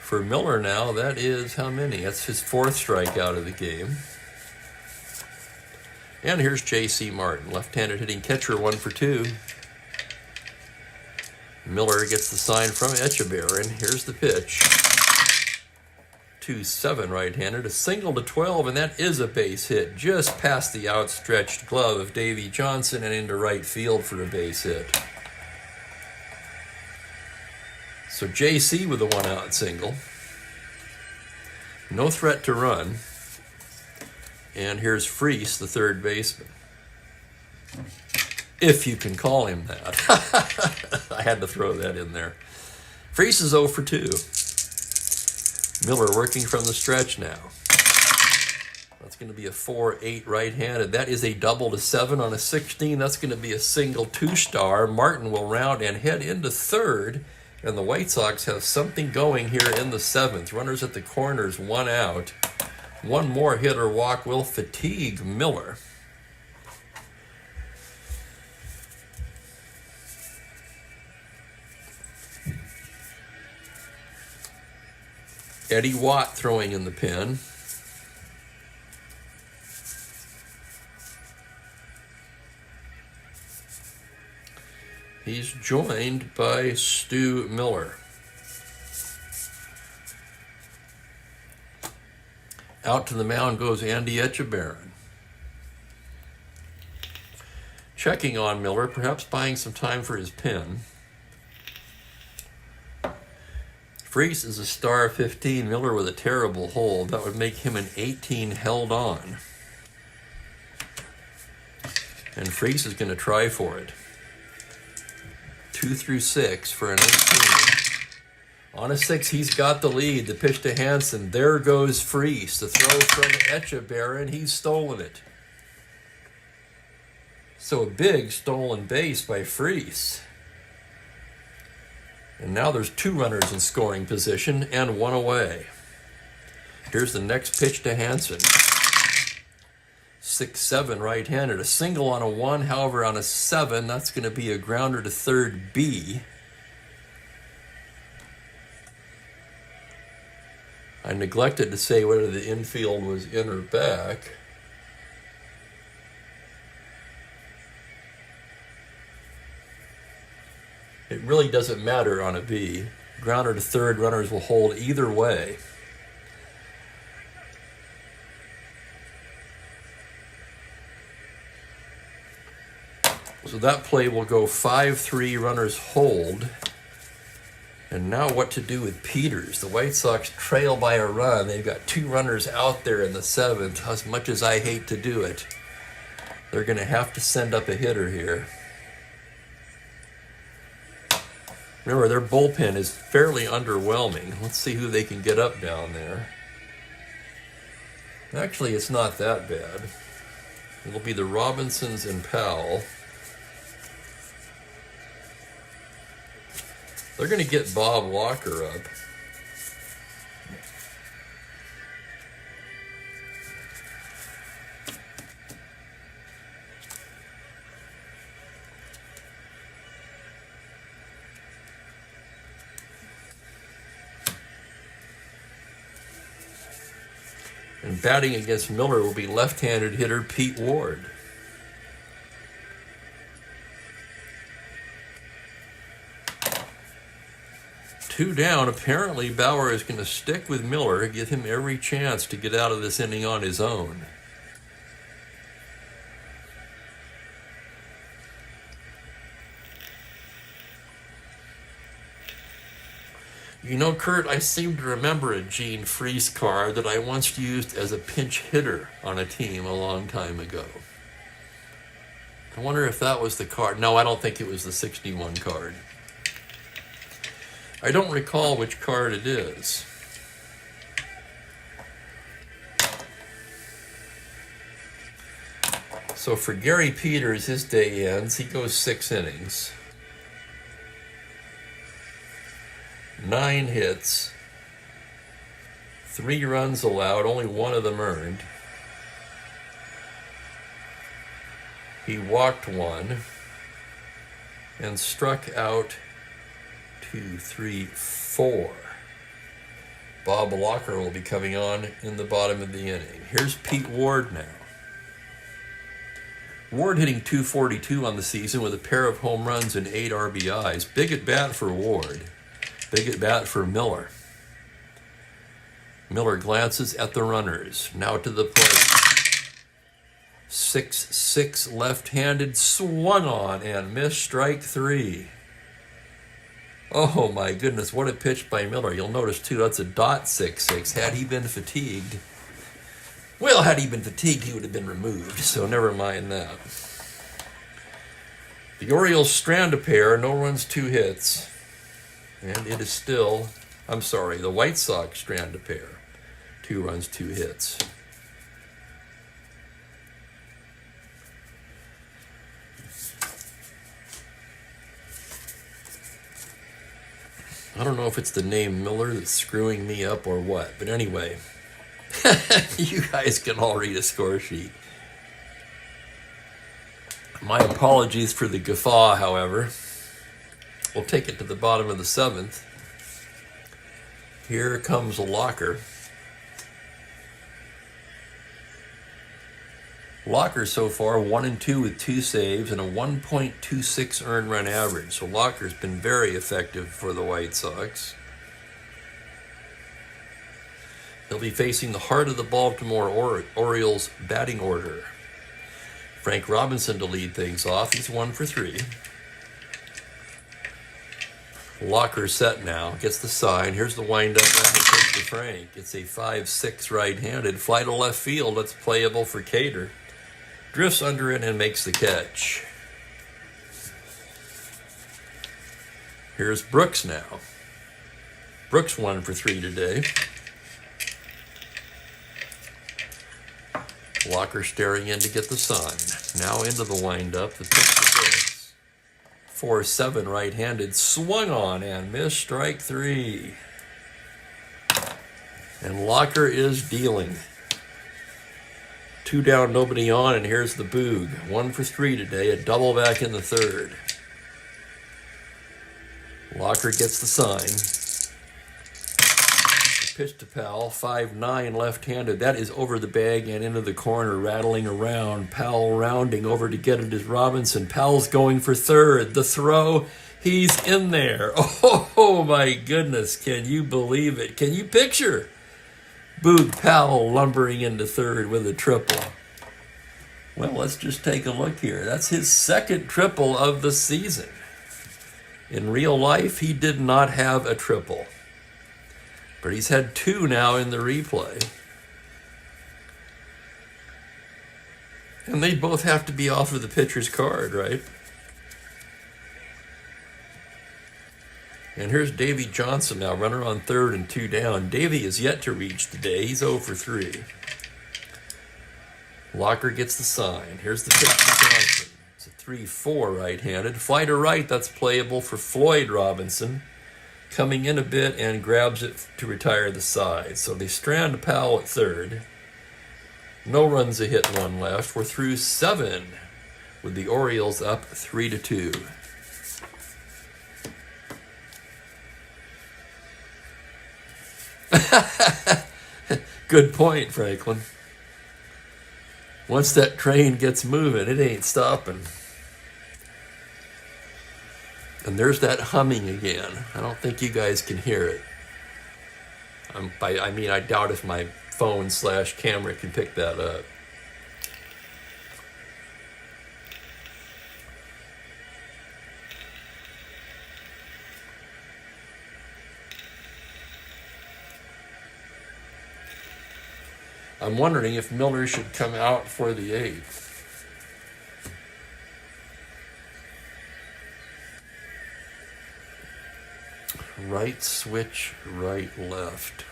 For Miller now, that is how many? That's his 4th strikeout of the game. And here's J.C. Martin, left-handed hitting catcher, 1 for 2. Miller gets the sign from Echebarren. Here's the pitch. 2-7 right-handed, a single to 12, and that is a base hit just past the outstretched glove of Davy Johnson and into right field for a base hit. So JC with a one-out single. No threat to run. And here's Freese, the third baseman. If you can call him that. I had to throw that in there. Freese is 0 for 2. Miller working from the stretch now. That's going to be a 4-8 right-handed. That is a double to 7 on a 16. That's going to be a single 2-star. Martin will round and head into third. And the White Sox have something going here in the 7th. Runners at the corners, 1 out. One more hit or walk will fatigue Miller. Eddie Watt throwing in the pen. He's joined by Stu Miller. Out to the mound goes Andy Etchebarren. Checking on Miller, perhaps buying some time for his pen. Freese is a star 15. Miller with a terrible hold. That would make him an 18 held on. And Freese is going to try for it. 2 through 6 for an 18. On a 6, he's got the lead. The pitch to Hansen. There goes Freese. The throw from Etchebarren. He's stolen it. So a big stolen base by Freese. And now there's 2 runners in scoring position and 1 away. Here's the next pitch to Hansen. 6-7 right-handed. A single on a 1, however, on a 7, that's going to be a grounder to third B. I neglected to say whether the infield was in or back. It really doesn't matter on a B. Grounder to third, runners will hold either way. So that play will go 5-3, runners hold. And now what to do with Peters? The White Sox trail by a run. They've got 2 runners out there in the 7th. As much as I hate to do it, they're going to have to send up a hitter here. Remember, their bullpen is fairly underwhelming. Let's see who they can get up down there. Actually, it's not that bad. It'll be the Robinsons and Powell. They're going to get Bob Walker up. And batting against Miller will be left-handed hitter Pete Ward. Two down. Apparently, Bauer is going to stick with Miller, give him every chance to get out of this inning on his own. You know, Kurt, I seem to remember a Gene Freese card that I once used as a pinch hitter on a team a long time ago. I wonder if that was the card. No, I don't think it was the 61 card. I don't recall which card it is. So for Gary Peters, his day ends. He goes 6 innings. 9 hits. 3 runs allowed, only 1 of them earned. He walked 1 and struck out 2, 3, 4. Bob Locker will be coming on in the bottom of the inning. Here's Pete Ward now. Ward hitting .242 on the season with a pair of home runs and 8 RBIs. Big at bat for Ward. Big at bat for Miller. Miller glances at the runners. Now to the plate. 6-6 left-handed, swung on and missed, strike 3. Oh my goodness, what a pitch by Miller. You'll notice too, that's a .66. Had he been fatigued, well, had he been fatigued, he would have been removed, so never mind that. The Orioles strand a pair, no runs, 2 hits. And it is still, I'm sorry, the White Sox strand a pair, 2 runs, 2 hits. I don't know if it's the name Miller that's screwing me up or what, but anyway, you guys can all read a score sheet. My apologies for the guffaw, however. We'll take it to the bottom of the 7th. Here comes a Locker. Locker so far 1-2 with 2 saves and a 1.26 earned run average. So Locker's been very effective for the White Sox. He'll be facing the heart of the Baltimore Orioles batting order. Frank Robinson to lead things off. He's 1 for 3. Locker set now. Gets the sign. Here's the windup. That's the pitch to Frank. It's a 5-6 right-handed. Fly to left field. That's playable for Cater. Drifts under it and makes the catch. Here's Brooks now. Brooks 1 for 3 today. Locker staring in to get the sign. Now into the windup. The pitch to Brooks. 4-7 right-handed. Swung on and missed, strike 3. And Locker is dealing. 2 down, nobody on, and here's the Boog. 1 for 3 today, a double back in the 3rd. Locker gets the sign. The pitch to Powell, 5-9 left-handed. That is over the bag and into the corner, rattling around. Powell rounding over to get it is Robinson. Powell's going for 3rd. The throw, he's in there. Oh my goodness, can you believe it? Can you picture Boog Powell lumbering into 3rd with a triple? Well, let's just take a look here. That's his 2nd triple of the season. In real life, he did not have a triple. But he's had 2 now in the replay. And they both have to be off of the pitcher's card, right? And here's Davy Johnson now, runner on 3rd and 2 down. Davy is yet to reach today. He's 0 for 3. Locker gets the sign. Here's the pitch to Johnson. It's a 3-4 right-handed. Fly to right, that's playable for Floyd Robinson. Coming in a bit and grabs it to retire the side. So they strand Powell at 3rd. No runs, a hit, 1 left. We're through 7 with the Orioles up 3-2. Good point, Franklin. Once that train gets moving, it ain't stopping. And there's that humming again. I don't think you guys can hear it. I doubt if my phone/camera can pick that up. I'm wondering if Miller should come out for the 8th. Right switch, right, left.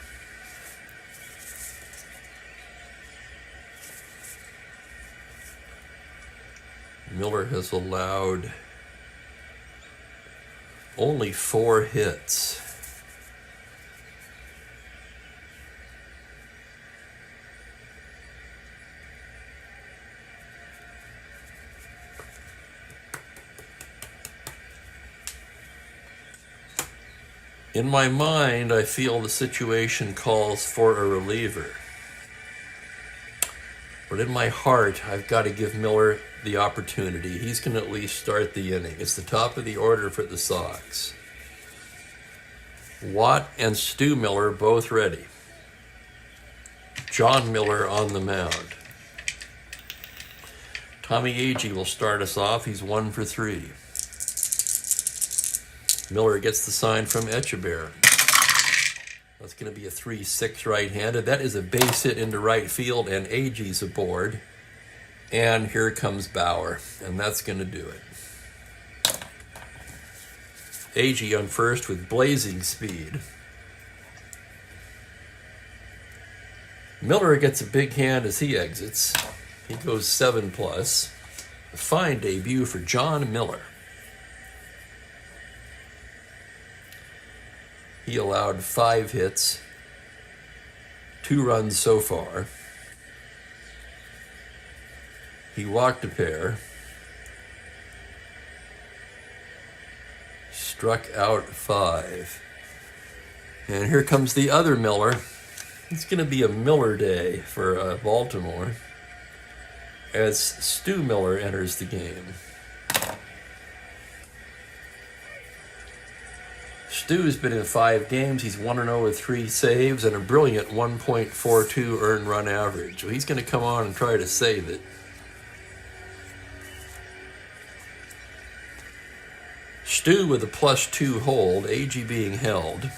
Miller has allowed only 4 hits. In my mind, I feel the situation calls for a reliever. But in my heart, I've got to give Miller the opportunity. He's going to at least start the inning. It's the top of the order for the Sox. Watt and Stu Miller both ready. John Miller on the mound. Tommy Agee will start us off. He's 1 for 3. Miller gets the sign from Echeverria. That's going to be a 3-6 right-handed. That is a base hit into right field, and Agee's aboard. And here comes Bauer, and that's going to do it. Agee on first with blazing speed. Miller gets a big hand as he exits. He goes 7+. A fine debut for John Miller. He allowed 5 hits, 2 runs so far. He walked a pair, struck out 5. And here comes the other Miller. It's going to be a Miller day for Baltimore as Stu Miller enters the game. Stu's been in 5 games. He's 1-0 with 3 saves and a brilliant 1.42 earned run average. Well, he's going to come on and try to save it. Stu with a +2 hold, Agee being held.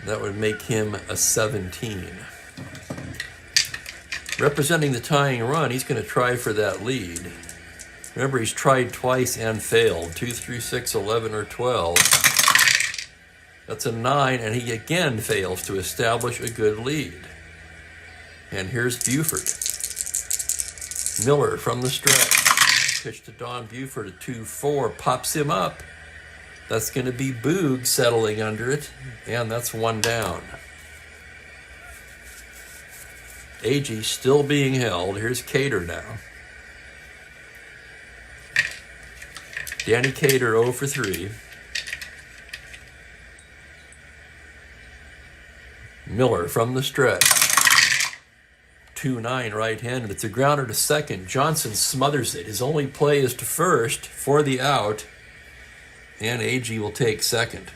That would make him a 17. Representing the tying run, he's going to try for that lead. Remember, he's tried twice and failed. 2 through 6, 11, or 12. That's a 9, and he again fails to establish a good lead. And here's Buford. Miller from the stretch. Pitch to Don Buford at 2-4. Pops him up. That's going to be Boog settling under it, and that's 1 down. Agee still being held. Here's Cater now. Danny Cater 0 for 3. Miller from the stretch. 2-9 right-handed. It's a grounder to second. Johnson smothers it. His only play is to first for the out. And Agee will take second.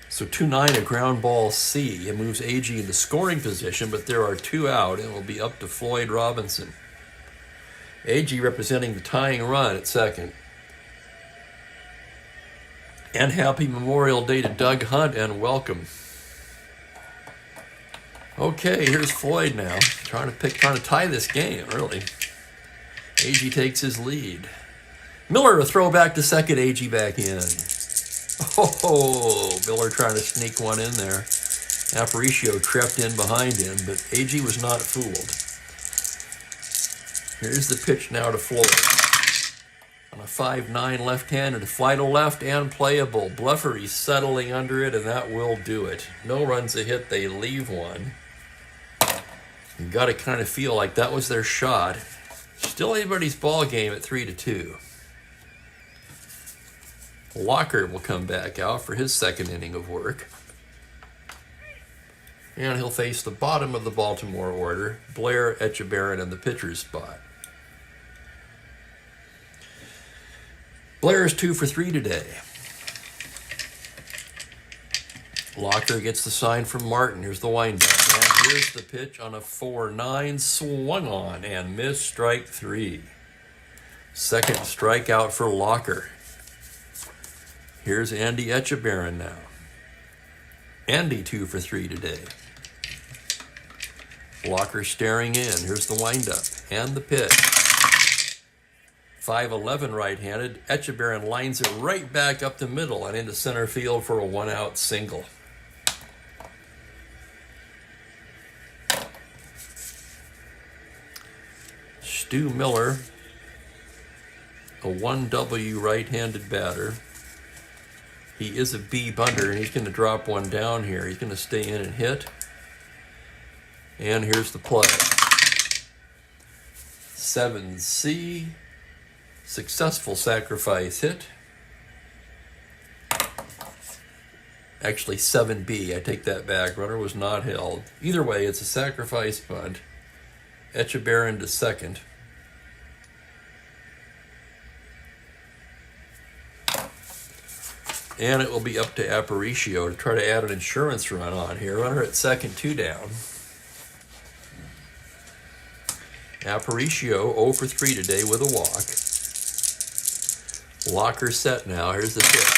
So 2-9, a ground ball C. It moves Agee into scoring position, but there are 2 out, and it will be up to Floyd Robinson. Agee representing the tying run at second. And happy Memorial Day to Doug Hunt, and welcome. Okay, here's Floyd now, trying to tie this game early. Agee takes his lead. Miller a throw back to second, Agee back in. Oh, Miller trying to sneak one in there. Aparicio crept in behind him, but Agee was not fooled. Here's the pitch now to Floyd. On a 5-9 left-handed, a fly to left and playable. Bluffery settling under it, and that will do it. No runs a hit, they leave one. You got to kind of feel like that was their shot. Still anybody's ball game at 3-2. Locker will come back out for his second inning of work. And he'll face the bottom of the Baltimore order, Blair, Echeverria in the pitcher's spot. Blair is 2 for 3 today. Locker gets the sign from Martin. Here's the windup. And here's the pitch on a 4-9, swung on and missed, strike 3. Second strikeout for Locker. Here's Andy Echeverria now. Andy 2 for 3 today. Locker staring in. Here's the windup and the pitch. 5-11 right-handed. Echeverria lines it right back up the middle and into center field for a 1-out single. Stu Miller, a 1W right-handed batter. He is a B bunter, and he's going to drop one down here. He's going to stay in and hit. And here's the play. 7C. Successful sacrifice hit. Actually, 7B. I take that back. Runner was not held. Either way, it's a sacrifice bunt. Echeverria to second. And it will be up to Aparicio to try to add an insurance run on here. Runner at second, 2 down. Aparicio 0 for 3 today with a walk. Locker set now. Here's the tip.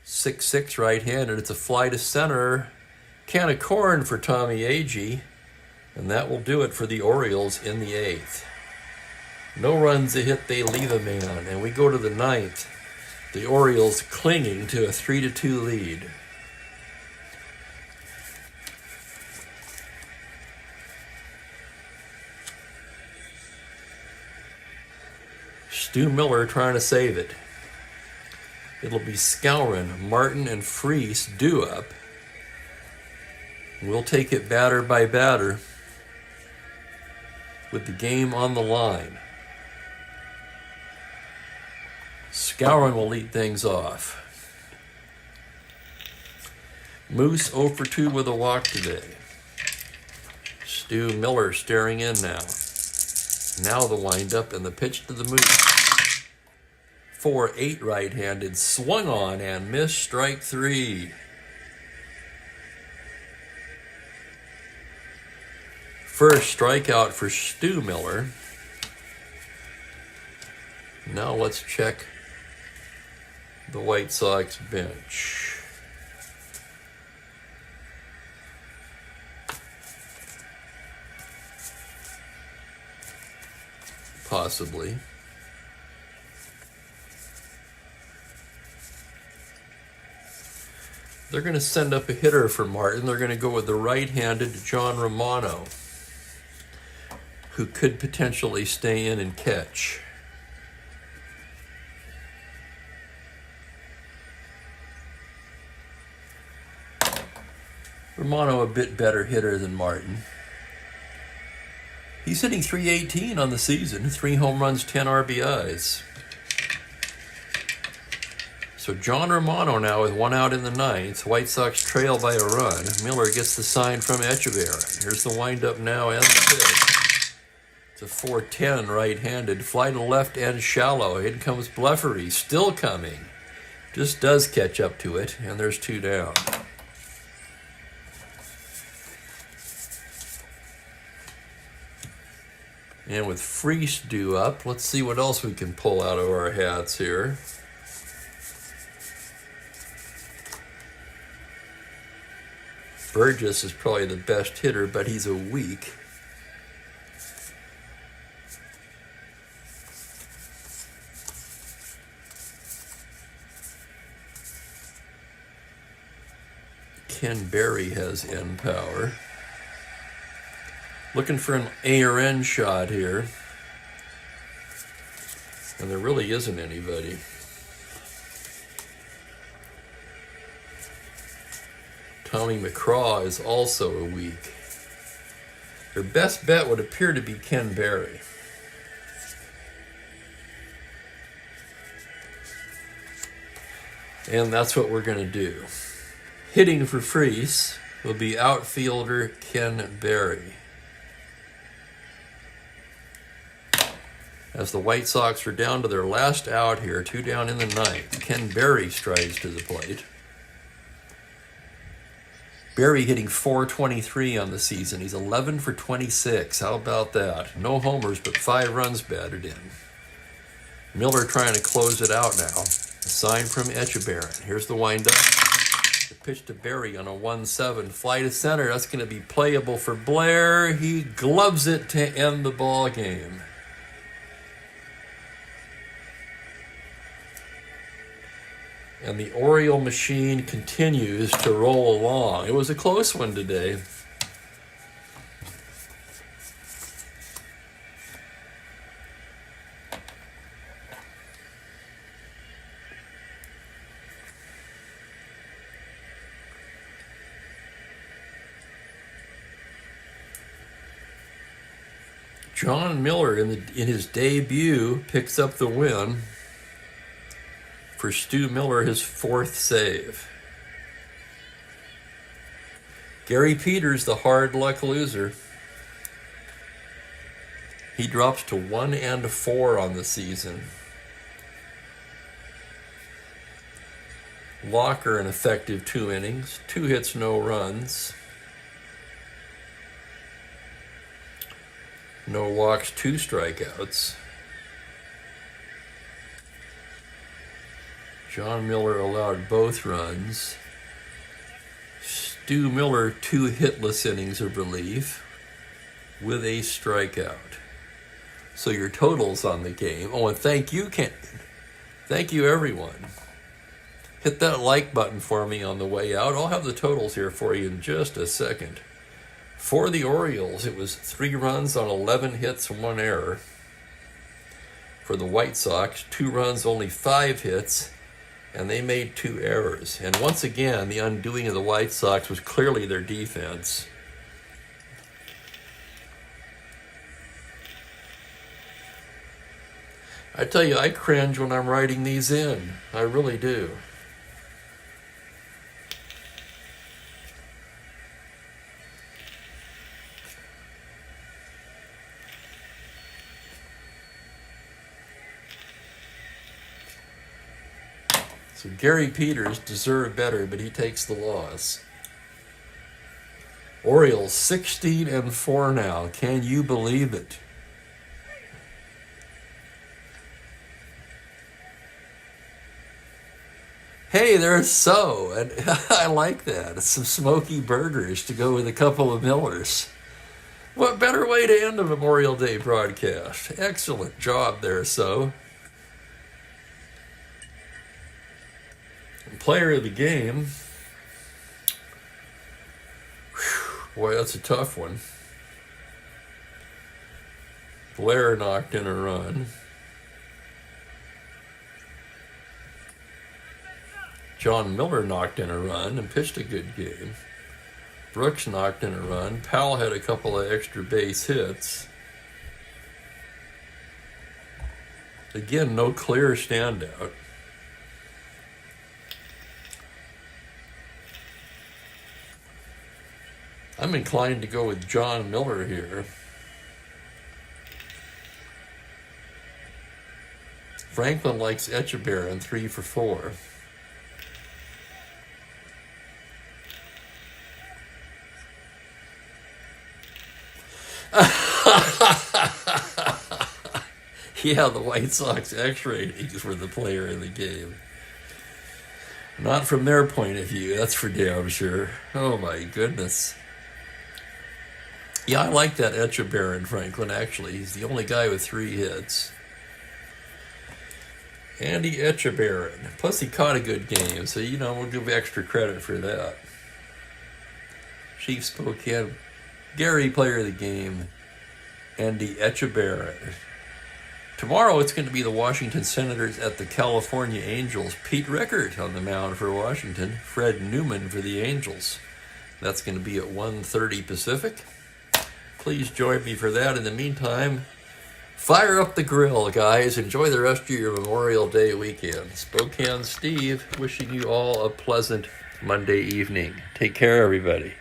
6-6 right-handed. It's a fly to center. Can of corn for Tommy Agee. And that will do it for the Orioles in the 8th. No runs a hit, they leave a man. And we go to the 9th. The Orioles clinging to a 3-2 lead. Stu Miller trying to save it. It'll be Skowron, Martin, and Freese due up. We'll take it batter by batter with the game on the line. Skowron will lead things off. Moose 0 for 2 with a walk today. Stu Miller staring in now. Now the windup and the pitch to the Moose. 4-8 right-handed, swung on and missed, strike 3. First strikeout for Stu Miller. Now let's check the White Sox bench. Possibly. They're going to send up a hitter for Martin. They're going to go with the right-handed John Romano, who could potentially stay in and catch. Romano a bit better hitter than Martin. He's hitting .318 on the season, 3 home runs, 10 RBIs. So John Romano now with 1 out in the 9th. White Sox trail by a run. Miller gets the sign from Echeverria. Here's the windup now and the pitch. It's a 4-10 right-handed. Fly to left and shallow. In comes Bleffery, still coming. Just does catch up to it, and there's 2 down. And with Freese due up, let's see what else we can pull out of our hats here. Burgess is probably the best hitter, but he's a weak. Ken Berry has end power. Looking for an A or N shot here. And there really isn't anybody. Tommy McCraw is also a weak. Their best bet would appear to be Ken Berry. And that's what we're going to do. Hitting for Freese will be outfielder Ken Berry. As the White Sox are down to their last out here, 2 down in the 9th, Ken Berry strides to the plate. Berry hitting .423 on the season. He's 11 for 26. How about that? No homers, but 5 runs batted in. Miller trying to close it out now. A sign from Echeverria. Here's the windup. The pitch to Berry on a 1-7. Fly to center. That's going to be playable for Blair. He gloves it to end the ball game. And the Oriole machine continues to roll along. It was a close one today. John Miller in his debut picks up the win. For Stu Miller, his 4th save. Gary Peters, the hard luck loser. He drops to 1-4 on the season. Walker an effective 2 innings, 2 hits, no runs. No walks, 2 strikeouts. John Miller allowed both runs. Stu Miller 2 hitless innings of relief with a strikeout. So your totals on the game. Oh, and thank you, Ken. Thank you, everyone. Hit that like button for me on the way out. I'll have the totals here for you in just a second. For the Orioles, it was 3 runs on 11 hits, 1 error. For the White Sox, 2 runs, only 5 hits, and they made 2 errors. And once again, the undoing of the White Sox was clearly their defense. I tell you, I cringe when I'm writing these in. I really do. So Gary Peters deserved better, but he takes the loss. Orioles 16-4 now. Can you believe it? Hey, there's so, and I like that. It's some smoky burgers to go with a couple of Millers. What better way to end a Memorial Day broadcast? Excellent job there, so. Player of the game. Whew, boy, that's a tough one. Blair knocked in a run. John Miller knocked in a run and pitched a good game. Brooks knocked in a run. Powell had a couple of extra base hits. Again, no clear standout. I'm inclined to go with John Miller here. Franklin likes Echeverria 3 for 4. Yeah, the White Sox X ratings were the player in the game. Not from their point of view, that's for damn sure. Oh my goodness. Yeah, I like that Echeverria Franklin, actually. He's the only guy with 3 hits. Andy Echeverria. Plus he caught a good game, so we'll give extra credit for that. Chief Spokane. Gary, player of the game. Andy Echeverria. Tomorrow it's going to be the Washington Senators at the California Angels. Pete Rickard on the mound for Washington. Fred Newman for the Angels. That's going to be at 1:30 Pacific. Please join me for that. In the meantime, fire up the grill, guys. Enjoy the rest of your Memorial Day weekend. Spokane Steve wishing you all a pleasant Monday evening. Take care, everybody.